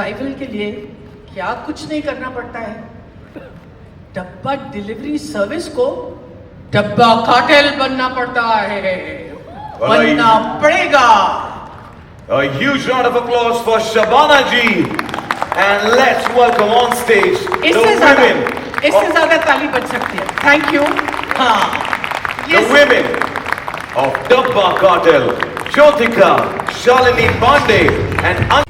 Survival के लिए क्या कुछ नहीं करना पड़ता है, डब्बा डिलीवरी सर्विस को डब्बा कार्टेल बनना पड़ता है, बनना पड़ेगा। A huge round of applause for Shabana ji, and let's welcome on stage the women. इससे ज्यादा ताली बज सकती है। Thank you. हाँ, The women of Dabba Cartel, Jyotika, Shalini Pandey, and a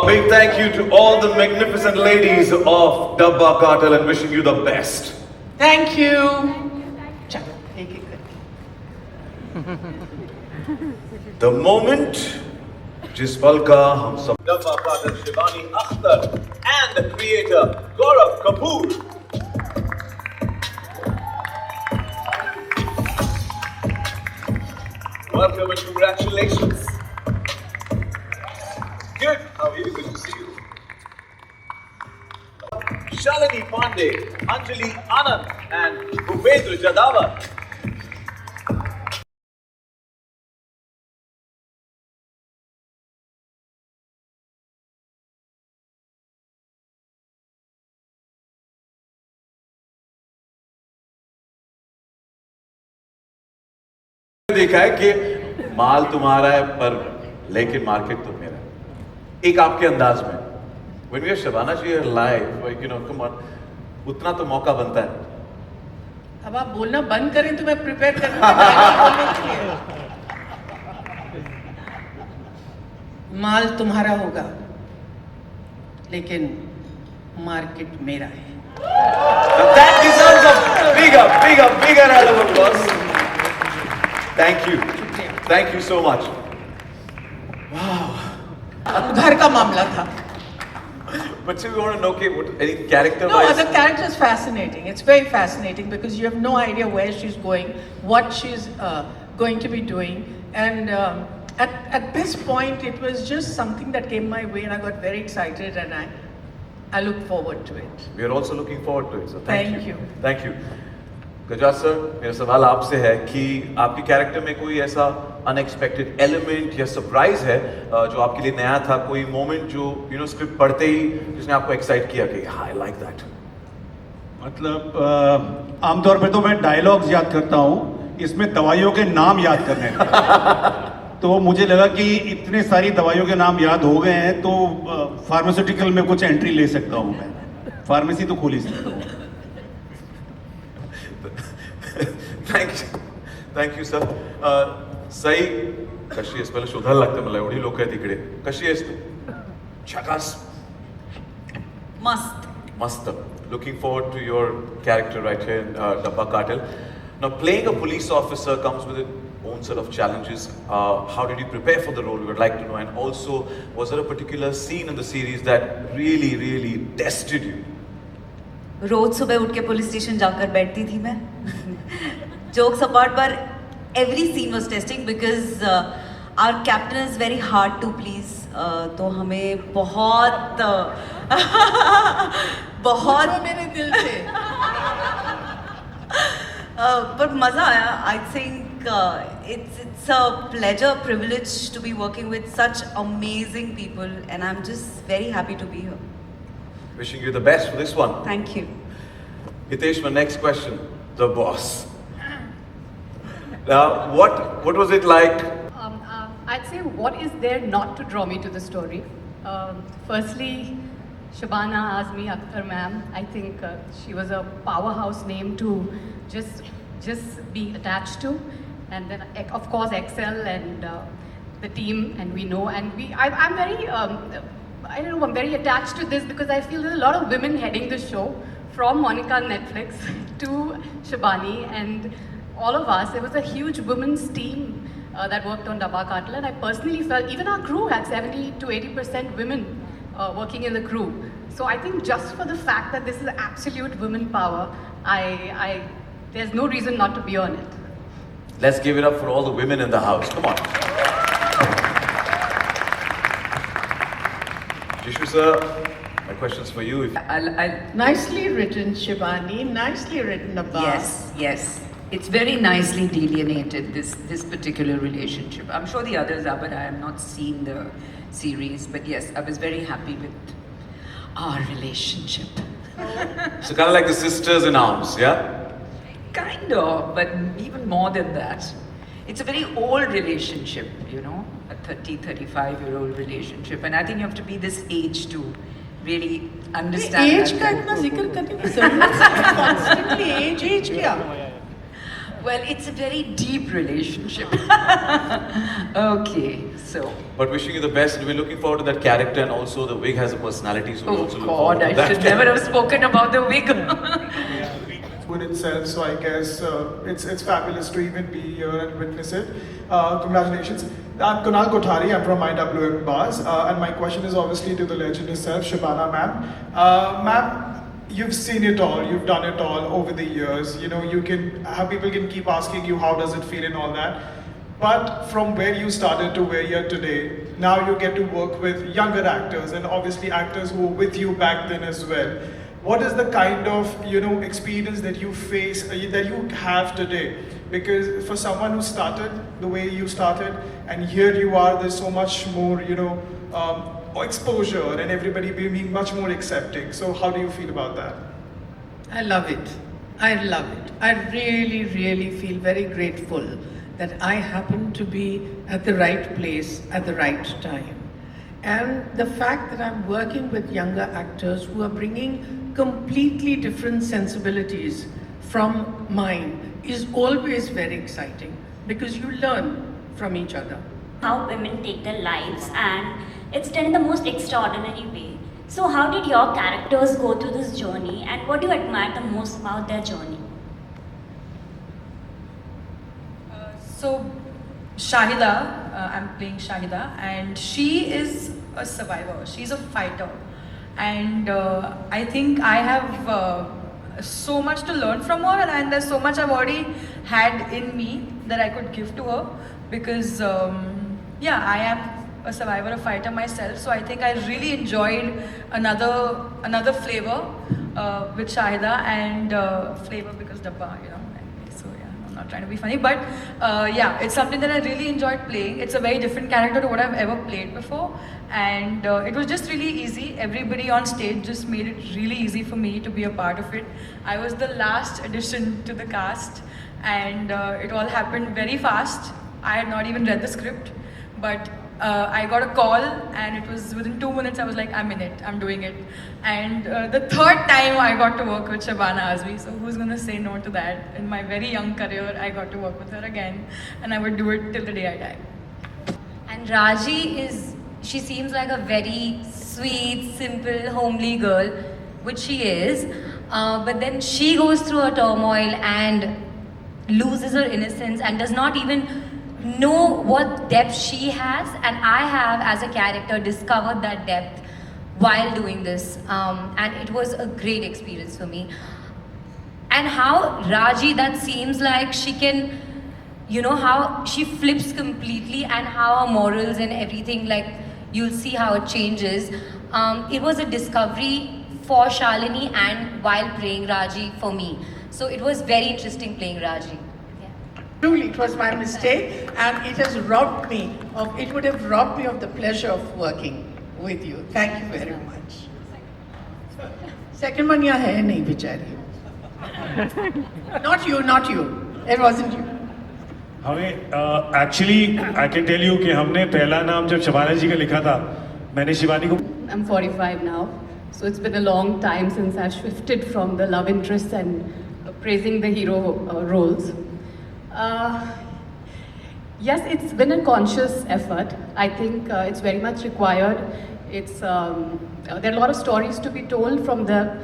big thank you to all the magnificent ladies of Dabba Cartel and wishing you the best. Thank you. चलो एक एक करके। The moment जिस पल का हम सब Dabba Cartel Shivani Akhtar and the creator Gaurav Kapoor. Welcome and congratulations. Good. How are you? Good to see you. Shalini Pandey, Anjali Anand, and Bhupendra Jadawat. देखा है कि माल तुम्हारा है पर लेकिन मार्केट तो मेरा है। एक आपके अंदाज में when we are Shabana ji are live, like, you know, come on, उतना तो मौका बनता है। अब आप बोलना बंद करें तो मैं प्रिपेयर करूँगी। माल तुम्हारा होगा लेकिन मार्केट मेरा है। That deserves a bigger round of applause. Thank you so much. अब घर का मामला था। But so we want to know, okay, what any character No, wise? the character is fascinating. It's very fascinating because you have no idea where she's going, what she's going to be doing, and at this point, it was just something that came my way, and I got very excited, and I look forward to it. We are also looking forward to it. So Thank you. Thank you. Gajraj sir, मेरा सवाल आपसे है कि आपके character में कोई ऐसा unexpected element या सरप्राइज है जो आपके लिए नया था, कोई मोमेंट जो स्क्रिप्ट पढ़ते ही जिसने आपको एक्साइट किया कि आई लाइक दैट? मतलब आमतौर पे तो मैं डायलॉग्स याद करता हूँ, इसमें दवाइयों के नाम याद करने तो मुझे लगा कि इतने सारी दवाइयों के नाम याद हो गए हैं तो फार्मास्यूटिकल में कुछ एंट्री ले सकता हूँ मैं, फार्मेसी तो खोल ही सकता हूँ। Thank you sir. सई कशी आहेस? पहिला शोधायला लागतं मला, एवढी लोक आहेत इकडे. कशी आहेस तू? झकास. मस्त. Mast. Looking forward to your character right here in Dabba Cartel. Now, playing a police officer comes with its own set of challenges. How did you prepare for the role? We would like to know. And also, was there a particular scene in the series that really, really tested you? रोज सुबह उठ के police station जाकर बैठती थी मैं. Jokes apart, पर every scene was testing because our captain is very hard to please. तो हमें बहुत बहुत मेरे दिल से पर मज़ा आया. I think it's a pleasure, privilege to be working with such amazing people, and I'm just very happy to be here. Wishing you the best for this one. Thank you. Hitesh, my next question, the boss. Now, what was it like? I'd say, what is there not to draw me to the story? Firstly, Shabana Azmi Akhtar ma'am, I think she was a powerhouse name to just be attached to. And then, of course, Excel and the team, and we know, and I'm very, I don't know, I'm very attached to this because I feel there's a lot of women heading the show, from Monica on Netflix to Shabani and all of us. There was a huge women's team that worked on Dabba Cartel, and I personally felt even our crew had 70 to 80% women working in the crew. So I think just for the fact that this is absolute women power, there's no reason not to be on it. Let's give it up for all the women in the house. Come on. Jishu sir, my question's for you. Nicely written, Shivani. Nicely written, Abbas. Yes, yes. It's very nicely delineated, this particular relationship. I'm sure the others are, but I have not seen the series. But yes, I was very happy with our relationship. So kind of like the sisters in arms, yeah? Kind of, but even more than that. It's a very old relationship, you know, a 35-year-old relationship. And I think you have to be this age to really understand Age that. का इतना जिक्र करने की जरूरत है constantly age क्या? Well, it's a very deep relationship. Okay, so. But wishing you the best, and we're looking forward to that character, and also the wig has a personality, so we Oh also look forward God, to that. I should never have spoken about the wig. Good itself, so I guess it's fabulous to even be here and witness it. Congratulations. I'm Kunal Kothari, I'm from IWM Bars, and my question is obviously to the legend herself, Shabana ma'am. Ma'am, you've seen it all, you've done it all over the years. You know, people can keep asking you how does it feel and all that. But from where you started to where you're today, now you get to work with younger actors and obviously actors who were with you back then as well. What is the kind of, you know, experience that you face, that you have today? Because for someone who started the way you started, and here you are, there's so much more, you know, exposure and everybody being much more accepting. So how do you feel about that? I love it. I love it. I really, really feel very grateful that I happen to be at the right place at the right time. And the fact that I'm working with younger actors who are bringing completely different sensibilities from mine is always very exciting because you learn from each other. How women take their lives, and it's done in the most extraordinary way. So how did your characters go through this journey, and what do you admire the most about their journey? So Shahida, I'm playing Shahida, and she is a survivor. She's a fighter, and I think I have so much to learn from her, and there's so much I've already had in me that I could give to her because yeah, I am a survivor, a fighter myself. So I think I really enjoyed another flavor with Shahida, and flavor because Dabba, you know. So yeah, I'm not trying to be funny, but yeah, it's something that I really enjoyed playing. It's a very different character to what I've ever played before, and it was just really easy. Everybody on stage just made it really easy for me to be a part of it. I was the last addition to the cast, and it all happened very fast. I had not even read the script, but I got a call, and it was within 2 minutes. I was like, I'm in it, I'm doing it. And the third time I got to work with Shabana Azmi, so who's gonna say no to that? In my very young career, I got to work with her again, and I would do it till the day I die. And Raji she seems like a very sweet, simple, homely girl, which she is. But then she goes through a turmoil and loses her innocence and does not even know what depth she has, and I have as a character discovered that depth while doing this, and it was a great experience for me. And how Raji, that seems like she can, you know, how she flips completely, and how her morals and everything, like you'll see how it changes. It was a discovery for Shalini and while playing Raji for me, so it was very interesting playing Raji. Truly, it was my mistake, and it has robbed me of, it would have robbed me of the pleasure of working with you. Thank you very much. Second one, yeah, hai nahi, bichari. Not you. It wasn't you. हमें actually I can tell you कि हमने पहला नाम जब शबाना जी का लिखा था, मैंने शिवानी को I'm 45 now, so it's been a long time since I've shifted from the love interest and praising the hero roles. Yes, it's been a conscious effort. I think it's very much required. There are a lot of stories to be told from the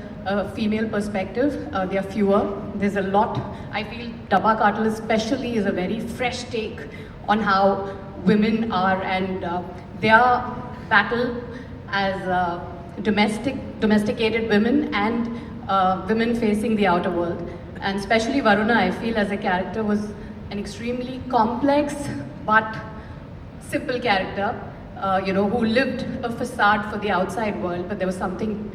female perspective. There are fewer. There's a lot. I feel Dabba Cartel especially is a very fresh take on how women are and their battle as domesticated women and women facing the outer world. And especially Varuna, I feel as a character was an extremely complex but simple character, who lived a facade for the outside world, but there was something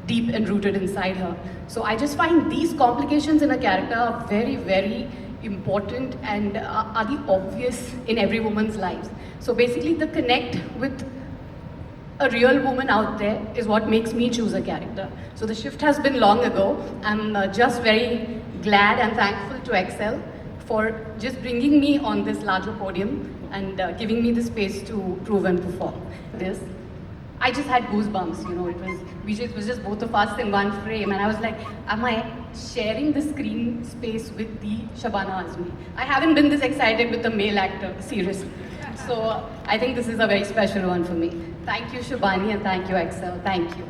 deep and rooted inside her. So I just find these complications in a character are very, very important and are the obvious in every woman's lives. So basically the connect with a real woman out there is what makes me choose a character. So the shift has been long ago. I'm just very glad and thankful to Excel for just bringing me on this larger podium and giving me the space to prove and perform this. I just had goosebumps, it was just both of us in one frame, and I was like, am I sharing the screen space with the Shabana Azmi? I haven't been this excited with a male actor, seriously. So I think this is a very special one for me. Thank you, Shubhani, and thank you, Excel. Thank you.